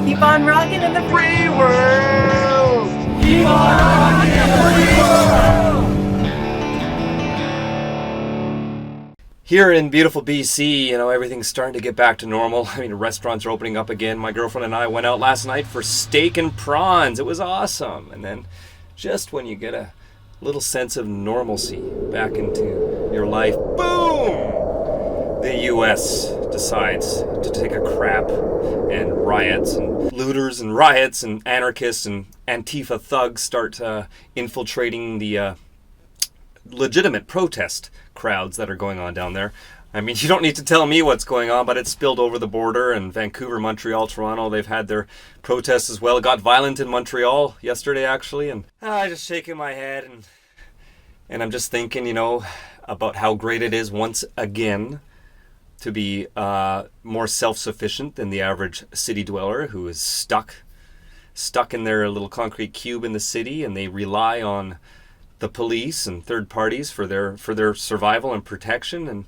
Keep on rocking in the free world! Keep on rocking in the free world! Here in beautiful BC, everything's starting to get back to normal. I mean, restaurants are opening up again. My girlfriend and I went out last night for steak and prawns. It was awesome. And then just when you get a little sense of normalcy back into your life, boom! The U.S. decides to take a crap, and riots and looters and riots and anarchists and Antifa thugs start infiltrating the legitimate protest crowds that are going on down there. I mean, you don't need to tell me what's going on, but it's spilled over the border, and Vancouver, Montreal, Toronto, they've had their protests as well. It got violent in Montreal yesterday, actually, and I just shaking my head, and I'm just thinking, about how great it is once again to be more self-sufficient than the average city dweller who is stuck in their little concrete cube in the city, and they rely on the police and third parties for their survival and protection, and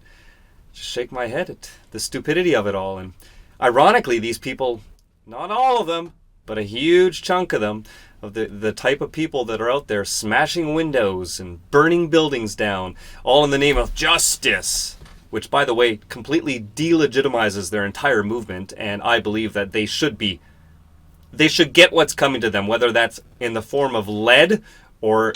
just shake my head at the stupidity of it all. And ironically, these people, not all of them, but a huge chunk of them, of the type of people that are out there smashing windows and burning buildings down, all in the name of justice, which, by the way, completely delegitimizes their entire movement, and I believe that they should get what's coming to them, whether that's in the form of lead or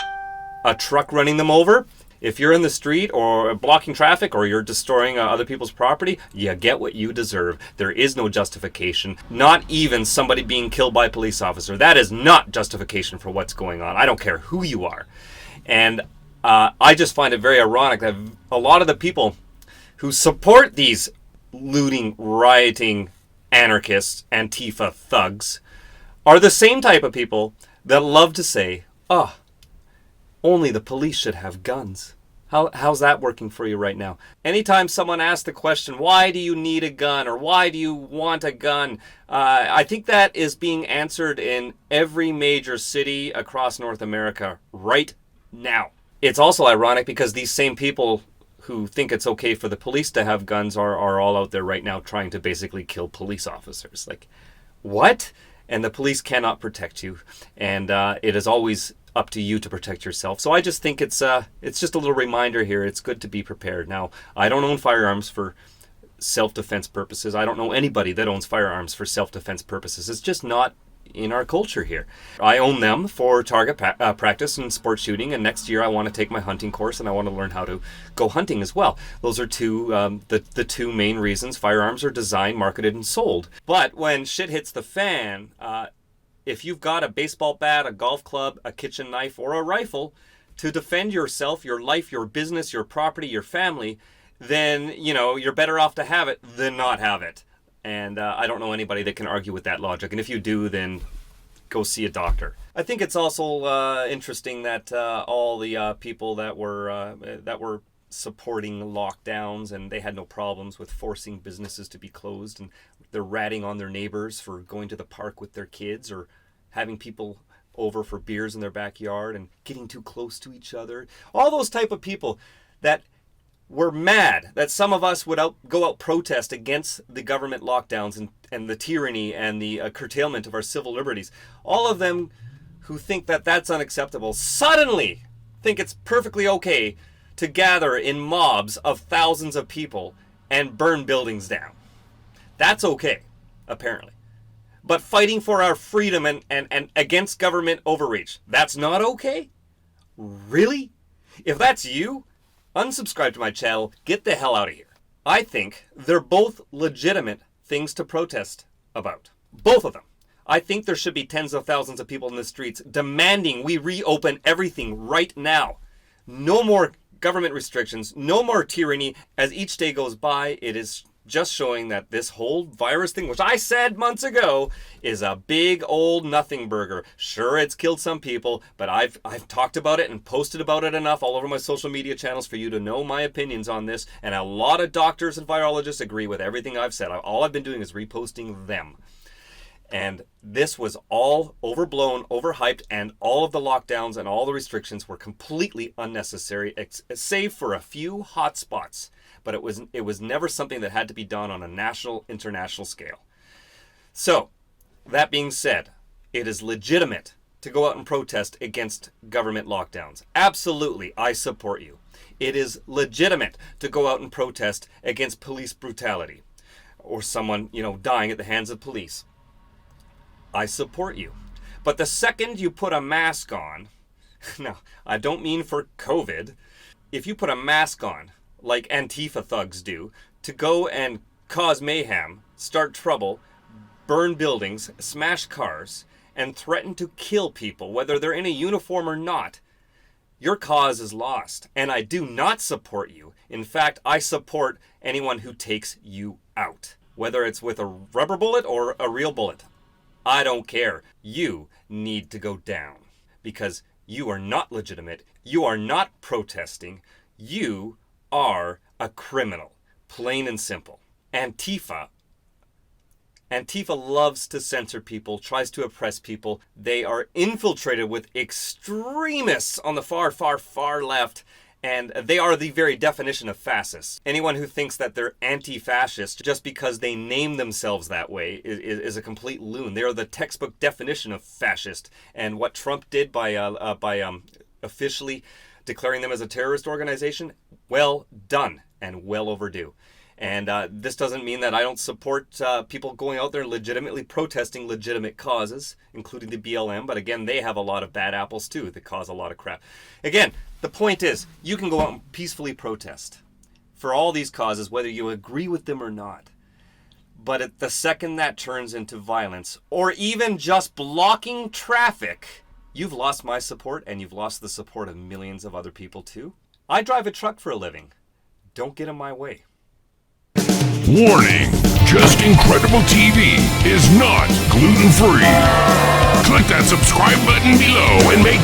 a truck running them over. If you're in the street or blocking traffic or you're destroying other people's property, you get what you deserve. There is no justification, not even somebody being killed by a police officer. That is not justification for what's going on. I don't care who you are. And I just find it very ironic that a lot of the people who support these looting, rioting anarchists, Antifa thugs, are the same type of people that love to say, only the police should have guns. How's that working for you right now? Anytime someone asks the question, why do you need a gun, or why do you want a gun? I think that is being answered in every major city across North America right now. It's also ironic because these same people who think it's okay for the police to have guns are all out there right now trying to basically kill police officers. Like, what? And the police cannot protect you. And it is always up to you to protect yourself. So I just think it's just a little reminder here. It's good to be prepared. Now, I don't own firearms for self-defense purposes. I don't know anybody that owns firearms for self-defense purposes. It's just not in our culture here. I own them for target practice and sport shooting, and next year I want to take my hunting course and I want to learn how to go hunting as well. Those are the two main reasons firearms are designed, marketed, and sold. But when shit hits the fan, if you've got a baseball bat, a golf club, a kitchen knife, or a rifle to defend yourself, your life, your business, your property, your family, then, you're better off to have it than not have it. And I don't know anybody that can argue with that logic. And if you do, then go see a doctor. I think it's also interesting that all the people that were supporting lockdowns, and they had no problems with forcing businesses to be closed, and they're ratting on their neighbors for going to the park with their kids or having people over for beers in their backyard and getting too close to each other. All those type of people that were mad that some of us would go out protest against the government lockdowns and the tyranny and the curtailment of our civil liberties. All of them who think that that's unacceptable suddenly think it's perfectly okay to gather in mobs of thousands of people and burn buildings down. That's okay, apparently. But fighting for our freedom and against government overreach, that's not okay? Really? If that's you, unsubscribe to my channel, get the hell out of here. I think they're both legitimate things to protest about. Both of them. I think there should be tens of thousands of people in the streets demanding we reopen everything right now. No more government restrictions, no more tyranny. As each day goes by, it is just showing that this whole virus thing, which I said months ago, is a big old nothing burger. Sure, it's killed some people, but I've talked about it and posted about it enough all over my social media channels for you to know my opinions on this, and a lot of doctors and virologists agree with everything I've said. All I've been doing is reposting them. And this was all overblown, overhyped, and all of the lockdowns and all the restrictions were completely unnecessary, save for a few hot spots. But it was never something that had to be done on a national, international scale. So, That being said, it is legitimate to go out and protest against government lockdowns. Absolutely, I support you. It is legitimate to go out and protest against police brutality or someone, dying at the hands of police. I support you. But the second you put a mask on, now, I don't mean for COVID, if you put a mask on, like Antifa thugs do, to go and cause mayhem, start trouble, burn buildings, smash cars, and threaten to kill people, whether they're in a uniform or not, your cause is lost. And I do not support you. In fact, I support anyone who takes you out, whether it's with a rubber bullet or a real bullet. I don't care. You need to go down because you are not legitimate. You are not protesting. You are a criminal, plain and simple. Antifa loves to censor people, tries to oppress people. They are infiltrated with extremists on the far, far, far left, and they are the very definition of fascists. Anyone who thinks that they're anti-fascist just because they name themselves that way is a complete loon. They are the textbook definition of fascist, and what Trump did by officially declaring them as a terrorist organization, well done and well overdue. And this doesn't mean that I don't support people going out there legitimately protesting legitimate causes, including the BLM. But again, they have a lot of bad apples too that cause a lot of crap. Again, the point is, you can go out and peacefully protest for all these causes, whether you agree with them or not. But at the second that turns into violence, or even just blocking traffic, you've lost my support, and you've lost the support of millions of other people too. I drive a truck for a living. Don't get in my way. Warning! Just Incredible TV is not gluten-free. Click that subscribe button below and make